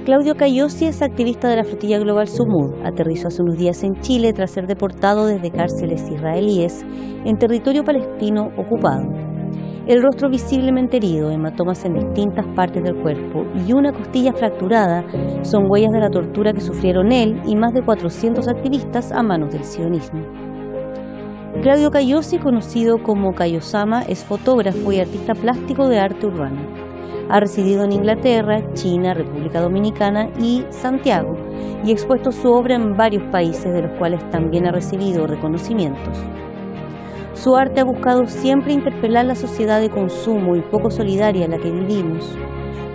Claudio Cayosi es activista de la flotilla Global Sumud. Aterrizó hace unos días en Chile tras ser deportado desde cárceles israelíes en territorio palestino ocupado. El rostro visiblemente herido, hematomas en distintas partes del cuerpo y una costilla fracturada son huellas de la tortura que sufrieron él y más de 400 activistas a manos del sionismo. Claudio Cayosi, conocido como Cayosama, es fotógrafo y artista plástico de arte urbano. Ha residido en Inglaterra, China, República Dominicana y Santiago, y expuesto su obra en varios países, de los cuales también ha recibido reconocimientos. Su arte ha buscado siempre interpelar la sociedad de consumo y poco solidaria en la que vivimos.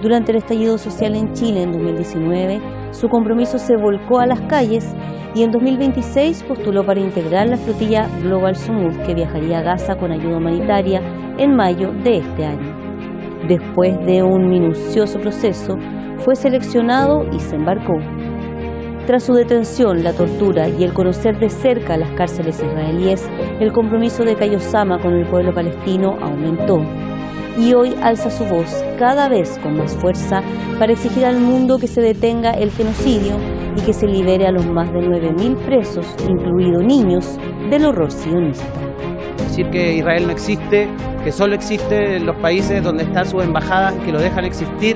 Durante el estallido social en Chile en 2019, su compromiso se volcó a las calles y en 2026 postuló para integrar la flotilla Global Sumud, que viajaría a Gaza con ayuda humanitaria en mayo de este año. Después de un minucioso proceso, fue seleccionado y se embarcó. Tras su detención, la tortura y el conocer de cerca las cárceles israelíes, el compromiso de Cayosama con el pueblo palestino aumentó. Y hoy alza su voz cada vez con más fuerza para exigir al mundo que se detenga el genocidio y que se libere a los más de 9.000 presos, incluidos niños, del horror sionista. Decir que Israel no existe, que solo existe en los países donde están sus embajadas, que lo dejan existir,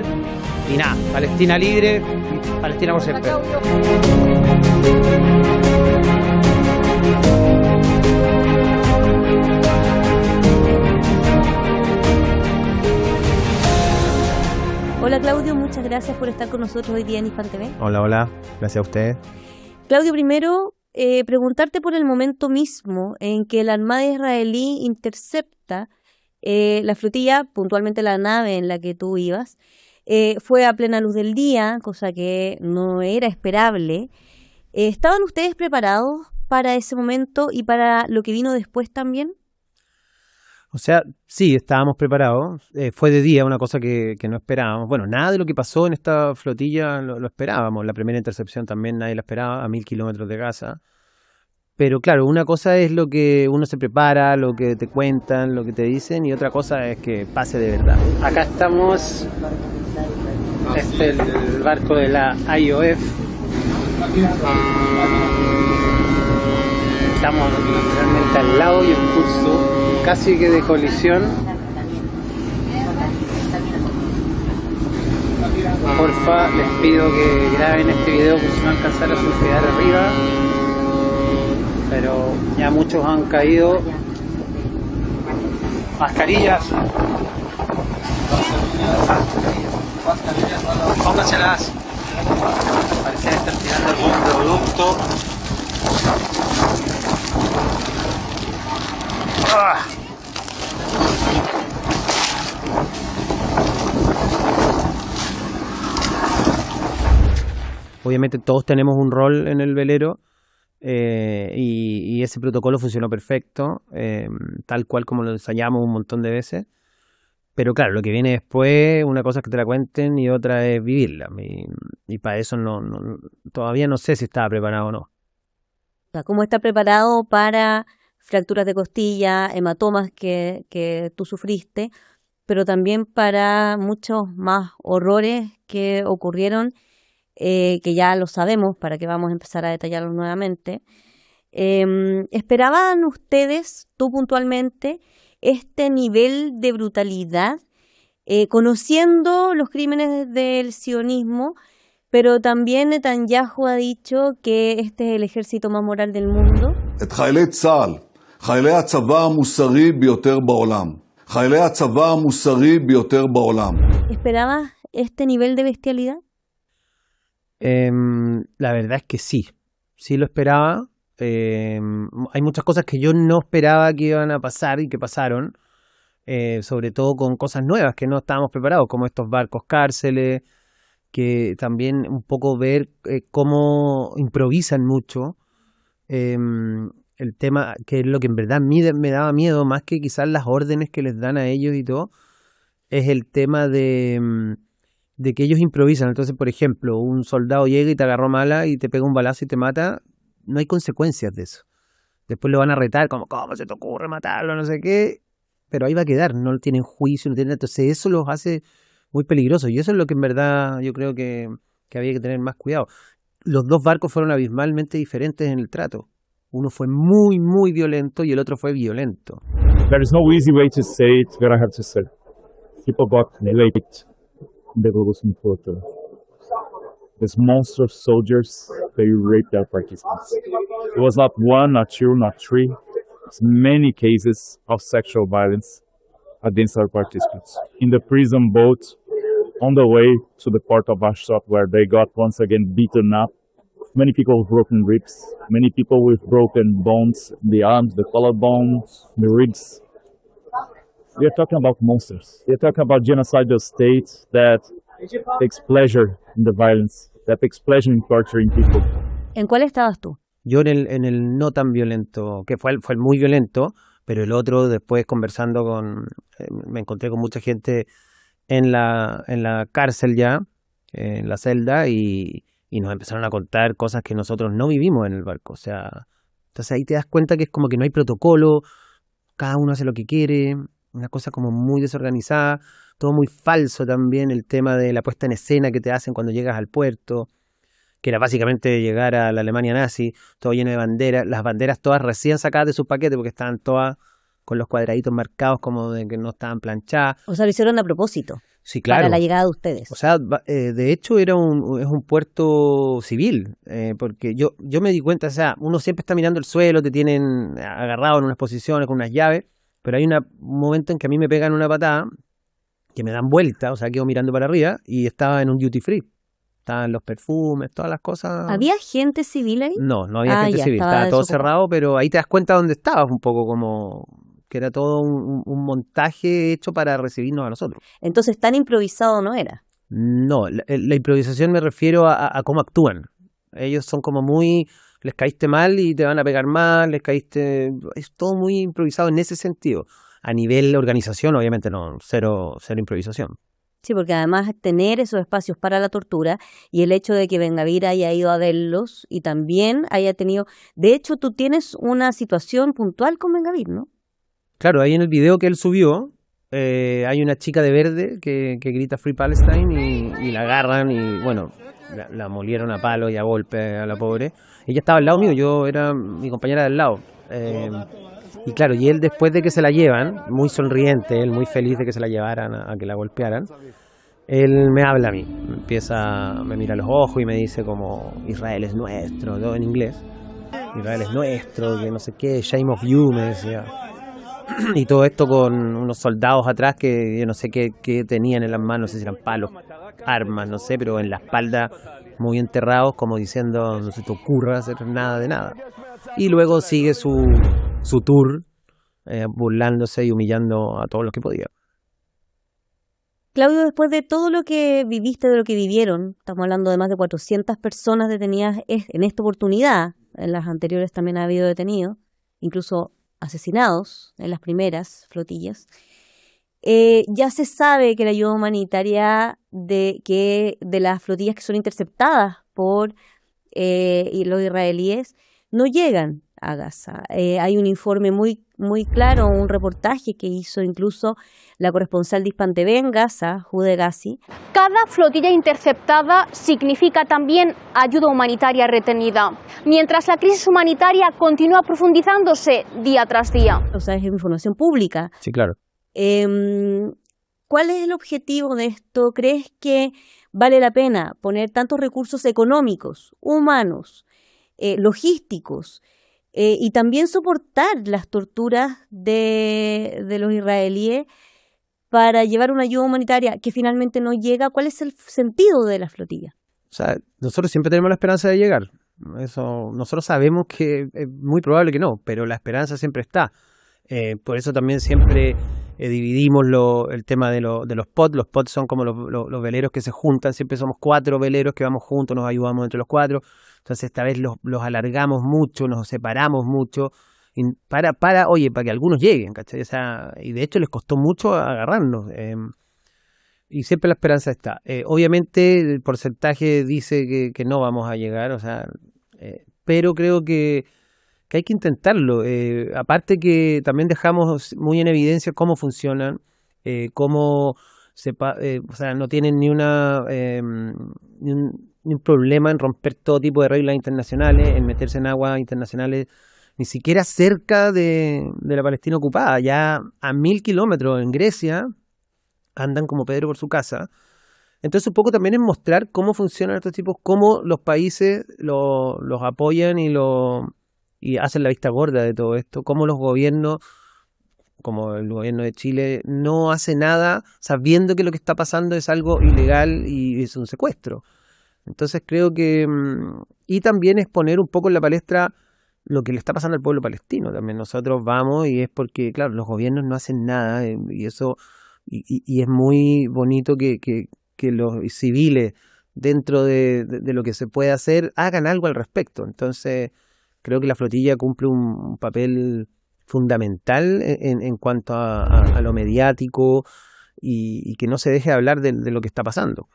y nada, Palestina libre, Palestina por siempre. Hola Claudio, muchas gracias por estar con nosotros hoy día en Hispan TV. Hola, gracias a ustedes. Claudio, primero preguntarte por el momento mismo en que la Armada israelí intercepta la flotilla, puntualmente la nave en la que tú ibas. Fue a plena luz del día, cosa que no era esperable. ¿Estaban ustedes preparados para ese momento y para lo que vino después también? O sea, sí, estábamos preparados. Fue de día, una cosa que no esperábamos. Bueno, nada de lo que pasó en esta flotilla lo esperábamos. La primera intercepción también nadie la esperaba, a 1.000 kilómetros de Gaza. Pero claro, una cosa es lo que uno se prepara, lo que te cuentan, lo que te dicen, y otra cosa es que pase de verdad. Acá estamos, este es el barco de la IOF. Estamos realmente al lado y en curso casi que de colisión. Porfa, les pido que graben este video porque se va a alcanzar a surfear arriba. Pero ya muchos han caído. Mascarillas. Pónganselas. Parece estar tirando algún producto. ¡Ah! Obviamente todos tenemos un rol en el velero y ese protocolo funcionó perfecto, tal cual como lo ensayamos un montón de veces. Pero claro, lo que viene después, una cosa es que te la cuenten y otra es vivirla. Y para eso todavía no sé si estaba preparado o no. ¿Cómo está preparado para fracturas de costilla, hematomas que tú sufriste, pero también para muchos más horrores que ocurrieron, que ya lo sabemos, para que vamos a empezar a detallarlos nuevamente? ¿Esperaban ustedes, tú puntualmente, este nivel de brutalidad, conociendo los crímenes del sionismo, pero también Netanyahu ha dicho que este es el ejército más moral del mundo? חיילי הצבא המוסרי ביותר בעולם. חיילי הצבא המוסרי ביותר בעולם. ¿Esperabas este nivel de bestialidad? La verdad es que sí lo esperaba. Hay muchas cosas que yo no esperaba que iban a pasar y que pasaron, sobre todo con cosas nuevas que no estábamos preparados, como estos barcos cárceles, que también un poco ver cómo improvisan mucho. El tema, que es lo que en verdad me daba miedo, más que quizás las órdenes que les dan a ellos y todo, es el tema de que ellos improvisan. Entonces, por ejemplo, un soldado llega y te agarró mala y te pega un balazo y te mata, no hay consecuencias de eso. Después lo van a retar, como, ¿cómo se te ocurre matarlo? No sé qué. Pero ahí va a quedar, no tienen juicio, no tienen... Entonces eso los hace muy peligrosos. Y eso es lo que en verdad yo creo que que había que tener más cuidado. Los dos barcos fueron abismalmente diferentes en el trato. Uno fue muy, muy violento y el otro fue violento. There is no easy way to say it, but I have to say. People got raped in the Revolution Photo. These monster soldiers, they raped their participants. It was not one, not two, not three. It's many cases of sexual violence against our participants. In the prison boat, on the way to the port of Ashdod, where they got once again beaten up. Many people with broken ribs, many people with broken bones, the arms, the collarbones, the ribs. We are talking about monsters. We are talking about genocidal states that takes pleasure in the violence, that takes pleasure in torturing people. ¿En cuál estabas tú? Yo en el no tan violento, que fue el muy violento, pero el otro después conversando me encontré con mucha gente en la cárcel ya, en la celda, y nos empezaron a contar cosas que nosotros no vivimos en el barco. O sea, entonces ahí te das cuenta que es como que no hay protocolo, cada uno hace lo que quiere, una cosa como muy desorganizada, todo muy falso también, el tema de la puesta en escena que te hacen cuando llegas al puerto, que era básicamente llegar a la Alemania nazi, todo lleno de banderas, las banderas todas recién sacadas de sus paquetes porque estaban todas con los cuadraditos marcados como de que no estaban planchadas. O sea, lo hicieron a propósito. Sí, claro. Para la llegada de ustedes. O sea, de hecho es un puerto civil, porque yo me di cuenta, o sea, uno siempre está mirando el suelo, te tienen agarrado en unas posiciones con unas llaves, pero hay un momento en que a mí me pegan una patada, que me dan vuelta, o sea, quedo mirando para arriba y estaba en un duty free. Estaban los perfumes, todas las cosas. ¿Había gente civil ahí? No había gente civil, estaba todo cerrado, pero ahí te das cuenta dónde estabas, un poco como que era todo un montaje hecho para recibirnos a nosotros. Entonces, tan improvisado no era. No, la improvisación me refiero a cómo actúan. Ellos son como muy, les caíste mal y te van a pegar mal, es todo muy improvisado en ese sentido. A nivel de organización, obviamente no, cero improvisación. Sí, porque además tener esos espacios para la tortura y el hecho de que Bengabir haya ido a verlos y también haya tenido... De hecho, tú tienes una situación puntual con Bengabir, ¿no? Claro, ahí en el video que él subió, hay una chica de verde que grita Free Palestine y la agarran y, bueno, la molieron a palo y a golpe a la pobre. Ella estaba al lado mío, yo era mi compañera del lado. Y claro, y él después de que se la llevan, muy sonriente, él muy feliz de que se la llevaran a que la golpearan, él me habla a mí, me mira a los ojos y me dice como Israel es nuestro, todo en inglés. Israel es nuestro, que no sé qué, shame of you, me decía. Y todo esto con unos soldados atrás que yo no sé qué tenían en las manos, no sé si eran palos, armas, no sé, pero en la espalda muy enterrados, como diciendo no se te ocurra hacer nada de nada. Y luego sigue su tour, burlándose y humillando a todos los que podía. Claudio, después de todo lo que viviste, de lo que vivieron, estamos hablando de más de 400 personas detenidas en esta oportunidad, en las anteriores también ha habido detenidos, incluso asesinados en las primeras flotillas. Ya se sabe que la ayuda humanitaria de las flotillas que son interceptadas por los israelíes no llegan a Gaza. Hay un informe muy claro, un reportaje que hizo incluso la corresponsal de Hispan TV en Gaza, Jude Gassi. Cada flotilla interceptada significa también ayuda humanitaria retenida, mientras la crisis humanitaria continúa profundizándose día tras día. O sea, es información pública. Sí, claro. ¿Cuál es el objetivo de esto? ¿Crees que vale la pena poner tantos recursos económicos, humanos, logísticos, y también soportar las torturas de los israelíes para llevar una ayuda humanitaria que finalmente no llega? ¿Cuál es el sentido de la flotilla? O sea, nosotros siempre tenemos la esperanza de llegar. Eso, nosotros sabemos que es muy probable que no, pero la esperanza siempre está. Por eso también siempre dividimos el tema de los POT. Los POT son como los veleros que se juntan. Siempre somos 4 veleros que vamos juntos, nos ayudamos entre los 4. Entonces esta vez los alargamos mucho, nos separamos mucho para que algunos lleguen, ¿cachai? O sea, y de hecho les costó mucho agarrarnos. Y siempre la esperanza está. Obviamente el porcentaje dice que no vamos a llegar, o sea, pero creo que hay que intentarlo. Aparte que también dejamos muy en evidencia cómo funcionan, cómo o sea, no tienen ni ni un problema en romper todo tipo de reglas internacionales, en meterse en aguas internacionales, ni siquiera cerca de la Palestina ocupada. Ya a 1000 kilómetros en Grecia andan como Pedro por su casa. Entonces un poco también es mostrar cómo funcionan estos tipos, cómo los países los apoyan y hacen la vista gorda de todo esto, cómo los gobiernos, como el gobierno de Chile, no hace nada sabiendo que lo que está pasando es algo ilegal y es un secuestro. Entonces creo que... Y también es poner un poco en la palestra lo que le está pasando al pueblo palestino. También nosotros vamos y es porque, claro, los gobiernos no hacen nada y eso... Y es muy bonito que los civiles, dentro de lo que se puede hacer, hagan algo al respecto. Entonces creo que la flotilla cumple un papel fundamental en cuanto a lo mediático y que no se deje hablar de lo que está pasando.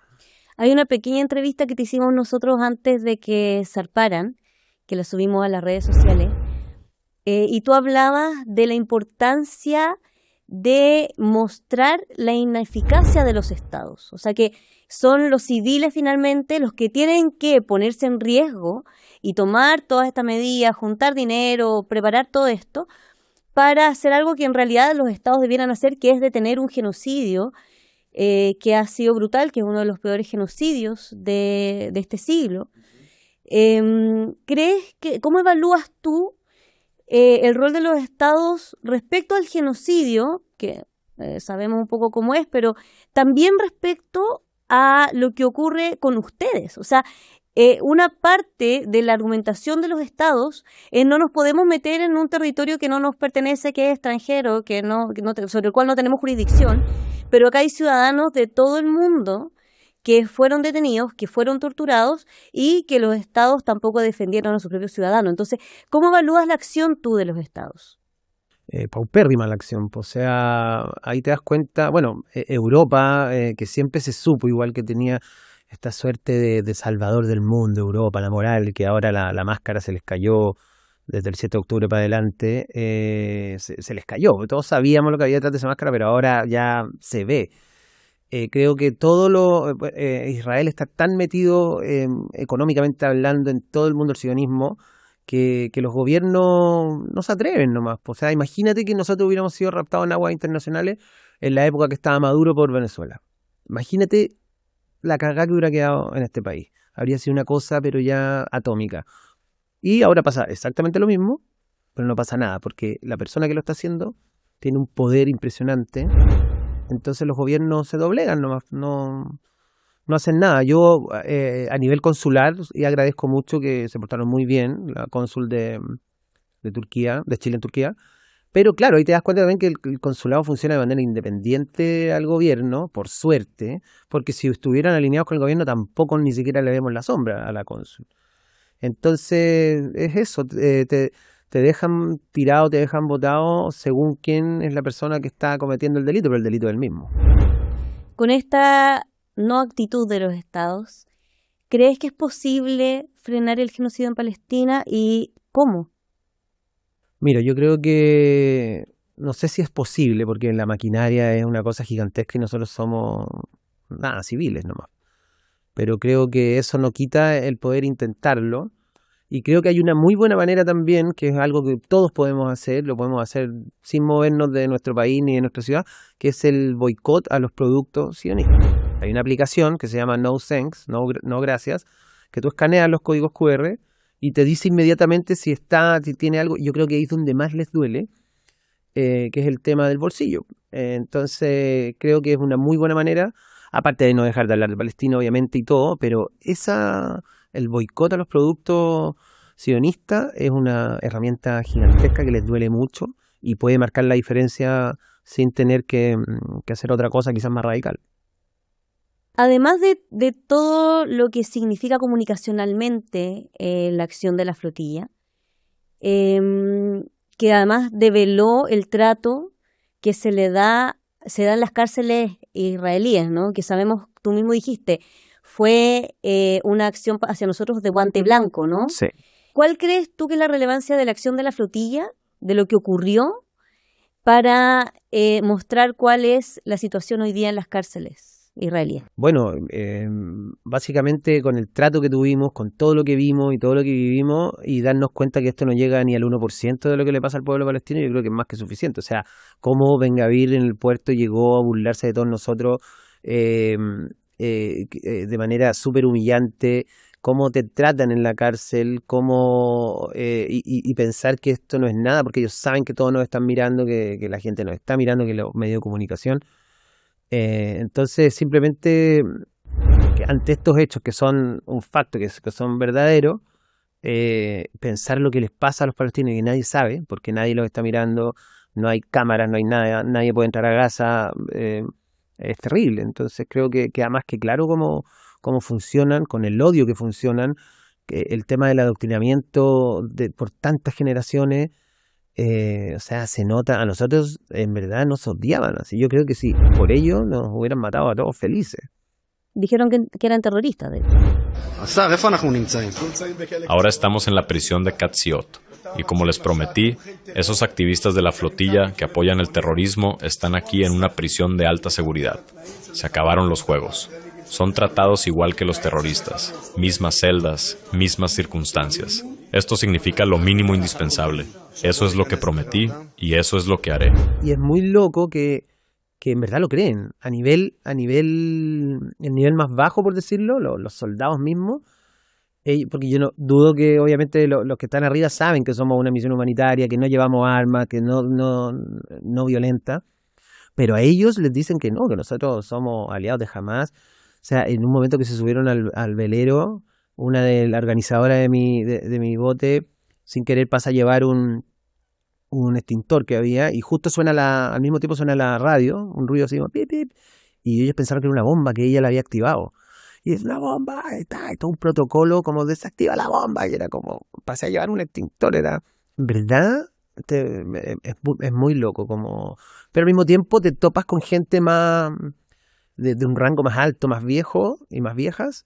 Hay una pequeña entrevista que te hicimos nosotros antes de que zarparan, que la subimos a las redes sociales, y tú hablabas de la importancia de mostrar la ineficacia de los estados. O sea que son los civiles finalmente los que tienen que ponerse en riesgo y tomar todas estas medidas, juntar dinero, preparar todo esto para hacer algo que en realidad los estados debieran hacer, que es detener un genocidio que ha sido brutal, que es uno de los peores genocidios de este siglo. ¿Cómo evalúas tú el rol de los estados respecto al genocidio, que sabemos un poco cómo es, pero también respecto a lo que ocurre con ustedes? O sea, una parte de la argumentación de los estados es no nos podemos meter en un territorio que no nos pertenece, que es extranjero, sobre el cual no tenemos jurisdicción, pero acá hay ciudadanos de todo el mundo que fueron detenidos, que fueron torturados y que los estados tampoco defendieron a sus propios ciudadanos. Entonces, ¿cómo evalúas la acción tú de los estados? Paupérrima la acción. O sea, ahí te das cuenta, bueno, Europa, que siempre se supo, igual que tenía esta suerte de salvador del mundo, Europa, la moral, que ahora la máscara se les cayó desde el 7 de octubre para adelante, se les cayó. Todos sabíamos lo que había detrás de esa máscara, pero ahora ya se ve. Creo que Israel está tan metido económicamente hablando en todo el mundo del sionismo que los gobiernos no se atreven nomás. O sea, imagínate que nosotros hubiéramos sido raptados en aguas internacionales en la época que estaba Maduro por Venezuela. Imagínate la cagada que hubiera quedado en este país. Habría sido una cosa, pero ya atómica. Y ahora pasa exactamente lo mismo, pero no pasa nada, porque la persona que lo está haciendo tiene un poder impresionante. Entonces los gobiernos se doblegan nomás, no hacen nada. Yo a nivel consular y agradezco mucho que se portaron muy bien, la cónsul de Turquía, de Chile en Turquía. Pero claro, ahí te das cuenta también que el consulado funciona de manera independiente al gobierno, por suerte, porque si estuvieran alineados con el gobierno tampoco ni siquiera le vemos la sombra a la cónsul. Entonces es eso, te dejan tirado, te dejan botado según quién es la persona que está cometiendo el delito, pero el delito es el mismo. Con esta no actitud de los estados, ¿crees que es posible frenar el genocidio en Palestina y cómo? Mira, yo creo que no sé si es posible, porque la maquinaria es una cosa gigantesca y nosotros somos nada, civiles nomás. Pero creo que eso no quita el poder intentarlo. Y creo que hay una muy buena manera también, que es algo que todos podemos hacer, lo podemos hacer sin movernos de nuestro país ni de nuestra ciudad, que es el boicot a los productos sionistas. Hay una aplicación que se llama No Thanks, no gracias, que tú escaneas los códigos QR y te dice inmediatamente si tiene algo. Yo creo que ahí es donde más les duele, que es el tema del bolsillo. Entonces creo que es una muy buena manera, aparte de no dejar de hablar de Palestina obviamente y todo, pero el boicot a los productos sionistas es una herramienta gigantesca que les duele mucho y puede marcar la diferencia sin tener que hacer otra cosa quizás más radical. Además de todo lo que significa comunicacionalmente la acción de la flotilla, que además develó el trato que se da en las cárceles israelíes, ¿no? Que sabemos, tú mismo dijiste, fue una acción hacia nosotros de guante blanco, ¿no? Sí. ¿Cuál crees tú que es la relevancia de la acción de la flotilla, de lo que ocurrió, para mostrar cuál es la situación hoy día en las cárceles israelíes? Bueno, básicamente con el trato que tuvimos, con todo lo que vimos y todo lo que vivimos, y darnos cuenta que esto no llega ni al 1% de lo que le pasa al pueblo palestino, yo creo que es más que suficiente. O sea, cómo Ben-Gvir en el puerto llegó a burlarse de todos nosotros de manera súper humillante, cómo te tratan en la cárcel, cómo y pensar que esto no es nada, porque ellos saben que todos nos están mirando, que la gente nos está mirando, que los medios de comunicación. Entonces, simplemente que ante estos hechos que son un facto, que son verdaderos, pensar lo que les pasa a los palestinos y que nadie sabe, porque nadie los está mirando, no hay cámaras, no hay nada, nadie puede entrar a Gaza, es terrible. Entonces creo que queda más que claro cómo funcionan, con el odio que funcionan, que el tema del adoctrinamiento por tantas generaciones. O sea, se nota, a nosotros en verdad nos odiaban, así yo creo que sí, por ello nos hubieran matado a todos felices. Dijeron que eran terroristas, de hecho. Ahora estamos en la prisión de Katziot y como les prometí, esos activistas de la flotilla que apoyan el terrorismo están aquí en una prisión de alta seguridad. Se acabaron los juegos. Son tratados igual que los terroristas, mismas celdas, mismas circunstancias. Esto significa lo mínimo indispensable. Eso es lo que prometí y eso es lo que haré. Y es muy loco que en verdad lo creen. El nivel más bajo, por decirlo, los soldados mismos, porque yo no dudo que obviamente los que están arriba saben que somos una misión humanitaria, que no llevamos armas, que no violenta, pero a ellos les dicen que no, que nosotros somos aliados de Hamás. O sea, en un momento que se subieron al velero, una de las organizadoras de mi bote, sin querer pasa a llevar un extintor que había, y justo al mismo tiempo suena la radio, un ruido así, pip, pip, y ellos pensaron que era una bomba que ella la había activado. Y es una bomba, y todo un protocolo como desactiva la bomba, y era como, pasé a llevar un extintor, era, en verdad, es muy loco, pero al mismo tiempo te topas con gente más de un rango más alto, más viejo y más viejas,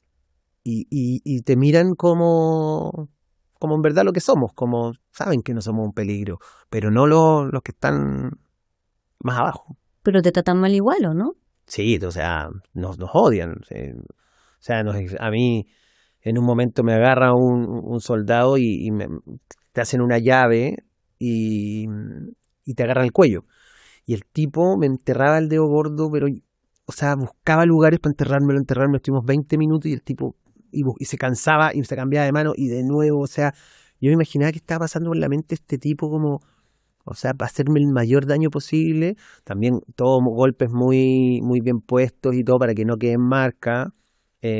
y te miran como en verdad lo que somos, como saben que no somos un peligro, pero no los que están más abajo. Pero te tratan mal igual, ¿o no? Sí, o sea, nos odian. Sí. O sea, a mí en un momento me agarra un soldado y te hacen una llave y te agarran el cuello. Y el tipo me enterraba el dedo gordo, pero, o sea, buscaba lugares para enterrármelo. Estuvimos 20 minutos y el tipo y se cansaba y se cambiaba de mano y de nuevo, o sea, yo me imaginaba que estaba pasando por la mente este tipo como, o sea, para hacerme el mayor daño posible, también todos golpes muy, muy bien puestos y todo para que no queden marca.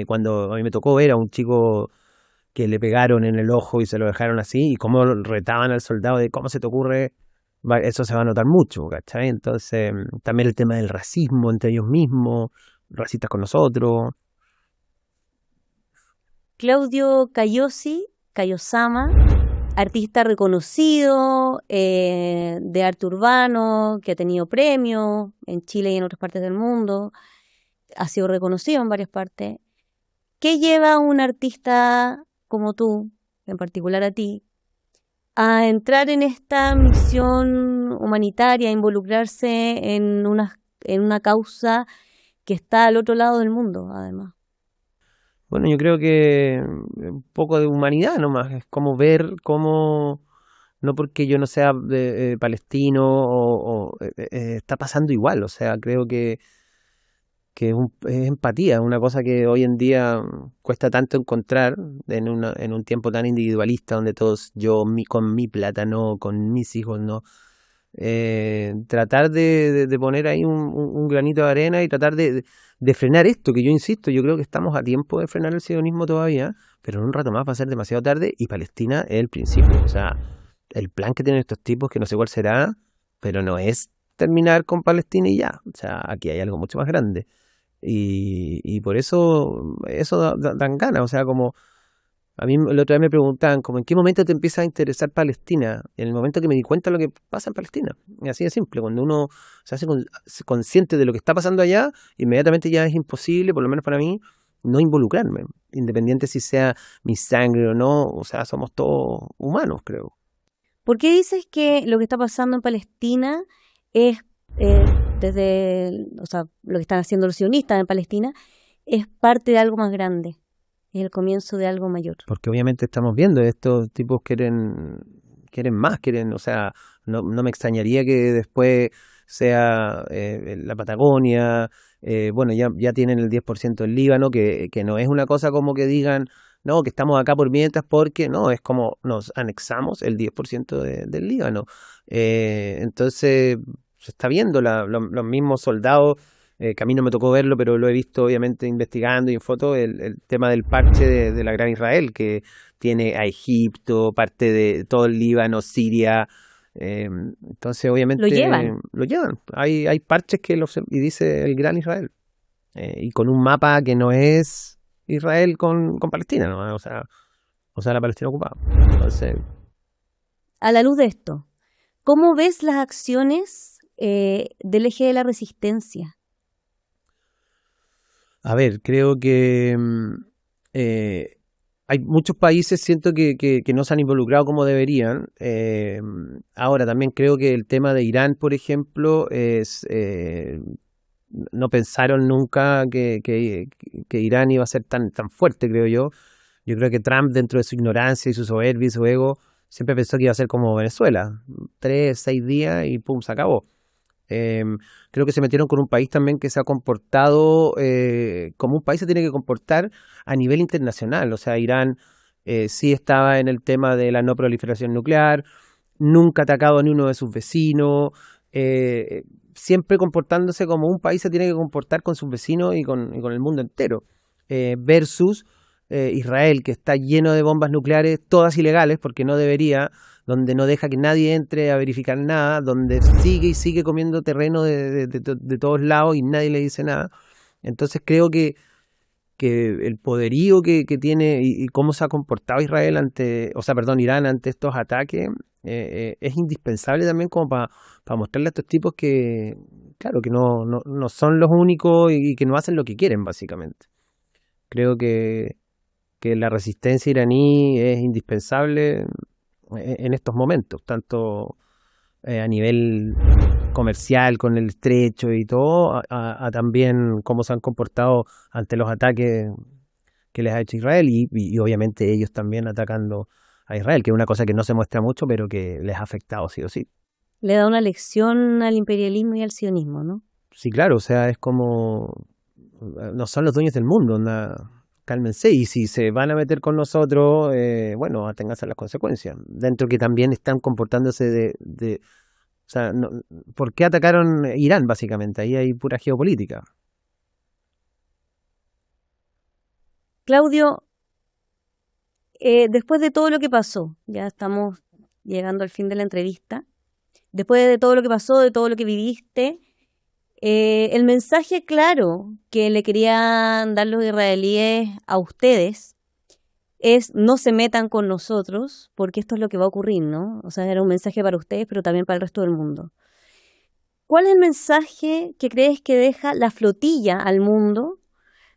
Cuando a mí me tocó ver a un chico que le pegaron en el ojo y se lo dejaron así, y cómo retaban al soldado de cómo se te ocurre, eso se va a notar mucho, ¿cachai? Entonces, también el tema del racismo entre ellos mismos, racistas con nosotros. Claudio Kayosama, artista reconocido de arte urbano, que ha tenido premios en Chile y en otras partes del mundo, ha sido reconocido en varias partes. ¿Qué lleva a un artista como tú, en particular a ti, a entrar en esta misión humanitaria, a involucrarse en una causa que está al otro lado del mundo, además? Bueno, yo creo que un poco de humanidad nomás, es como ver cómo, no porque yo no sea palestino, está pasando igual, o sea, creo que es empatía, una cosa que hoy en día cuesta tanto encontrar en un tiempo tan individualista donde todos, con mi plata no, con mis hijos no. Tratar de poner ahí un granito de arena y tratar de frenar esto, que yo insisto, yo creo que estamos a tiempo de frenar el sionismo todavía, pero en un rato más va a ser demasiado tarde y Palestina es el principio. O sea, el plan que tienen estos tipos, que no sé cuál será, pero no es terminar con Palestina y ya. O sea, aquí hay algo mucho más grande. Y por eso dan ganas, o sea, como a mí la otra vez me preguntaban, como, ¿en qué momento te empieza a interesar Palestina? En el momento que me di cuenta de lo que pasa en Palestina. Y así de simple, cuando uno se hace consciente de lo que está pasando allá, inmediatamente ya es imposible, por lo menos para mí, no involucrarme, independiente si sea mi sangre o no, o sea, somos todos humanos, creo. ¿Por qué dices que lo que está pasando en Palestina es desde, o sea, lo que están haciendo los sionistas en Palestina, es parte de algo más grande, es el comienzo de algo mayor. Porque obviamente estamos viendo, estos tipos quieren más, o sea, no me extrañaría que después sea la Patagonia, bueno, ya tienen el 10% del Líbano, que no es una cosa como que digan, no, que estamos acá por mientras, porque no, es como nos anexamos el 10% del Líbano. Entonces, se está viendo los mismos soldados, que a mí no me tocó verlo, pero lo he visto obviamente investigando y en fotos, el tema del parche de la Gran Israel, que tiene a Egipto, parte de todo el Líbano, Siria. Entonces, obviamente, lo llevan. Hay parches y dice el Gran Israel. Y con un mapa que no es Israel con Palestina, ¿no? O sea, la Palestina ocupada. Entonces, a la luz de esto, ¿cómo ves las acciones del eje de la resistencia? A ver, creo que hay muchos países, siento que no se han involucrado como deberían. Ahora, también creo que el tema de Irán, por ejemplo, no pensaron nunca que Irán iba a ser tan fuerte, creo yo. Yo creo que Trump, dentro de su ignorancia y su soberbia y su ego, siempre pensó que iba a ser como Venezuela. 3, 6 días y pum, se acabó. Creo que se metieron con un país también que se ha comportado como un país se tiene que comportar a nivel internacional. O sea, Irán sí estaba en el tema de la no proliferación nuclear, nunca ha atacado a ni uno de sus vecinos, siempre comportándose como un país se tiene que comportar con sus vecinos y con el mundo entero, versus Israel, que está lleno de bombas nucleares, todas ilegales, porque no debería, donde no deja que nadie entre a verificar nada, donde sigue comiendo terreno de todos lados y nadie le dice nada. Entonces creo que el poderío que tiene y cómo se ha comportado Irán ante estos ataques es indispensable también como para mostrarle a estos tipos que, claro, que no son los únicos y que no hacen lo que quieren, básicamente. Creo que la resistencia iraní es indispensable en estos momentos, tanto a nivel comercial con el estrecho y todo, a también cómo se han comportado ante los ataques que les ha hecho Israel y obviamente ellos también atacando a Israel, que es una cosa que no se muestra mucho, pero que les ha afectado sí o sí. Le da una lección al imperialismo y al sionismo, ¿no? Sí, claro, o sea, es como no son los dueños del mundo, cálmense, y si se van a meter con nosotros, bueno, aténganse a las consecuencias. Dentro que también están comportándose o sea, ¿por qué atacaron Irán, básicamente? Ahí hay pura geopolítica. Claudio, después de todo lo que pasó, ya estamos llegando al fin de la entrevista, después de todo lo que pasó, de todo lo que viviste, el mensaje claro que le querían dar los israelíes a ustedes es: no se metan con nosotros, porque esto es lo que va a ocurrir, ¿no? O sea, era un mensaje para ustedes, pero también para el resto del mundo. ¿Cuál es el mensaje que crees que deja la flotilla al mundo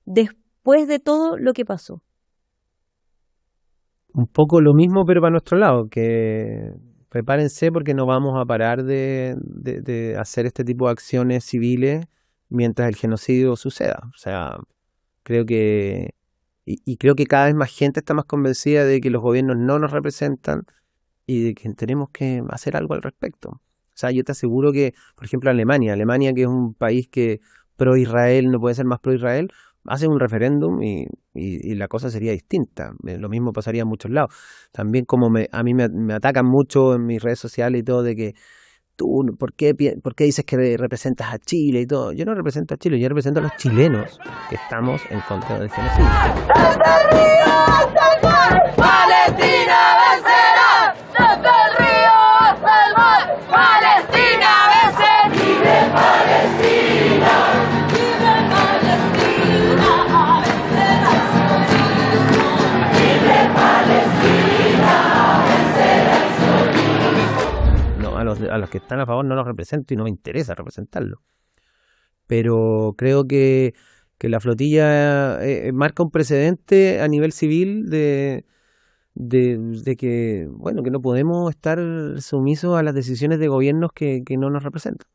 después de todo lo que pasó? Un poco lo mismo, pero para nuestro lado, que prepárense porque no vamos a parar de hacer este tipo de acciones civiles mientras el genocidio suceda. O sea, creo que creo que cada vez más gente está más convencida de que los gobiernos no nos representan y de que tenemos que hacer algo al respecto. O sea, yo te aseguro que, por ejemplo, Alemania, que es un país que pro-Israel no puede ser más pro-Israel, hace un referéndum y la cosa sería distinta. Lo mismo pasaría en muchos lados. También como a mí me atacan mucho en mis redes sociales y todo de que tú, ¿por qué dices que representas a Chile y todo? Yo no represento a Chile, yo represento a los chilenos que estamos en contra del genocidio. ¡Desde el río hasta el mar, Palestina vencerá! ¡Desde el río hasta el mar, Palestina vencerá! ¡Vive Palestina! ¡Vive Palestina! ¡A vencer al sionismo! ¡Vive Palestina! ¡A vencer al sionismo! No, a los que están a favor no los represento y no me interesa representarlos. Pero creo que la flotilla marca un precedente a nivel civil de que, bueno, que no podemos estar sumisos a las decisiones de gobiernos que no nos representan.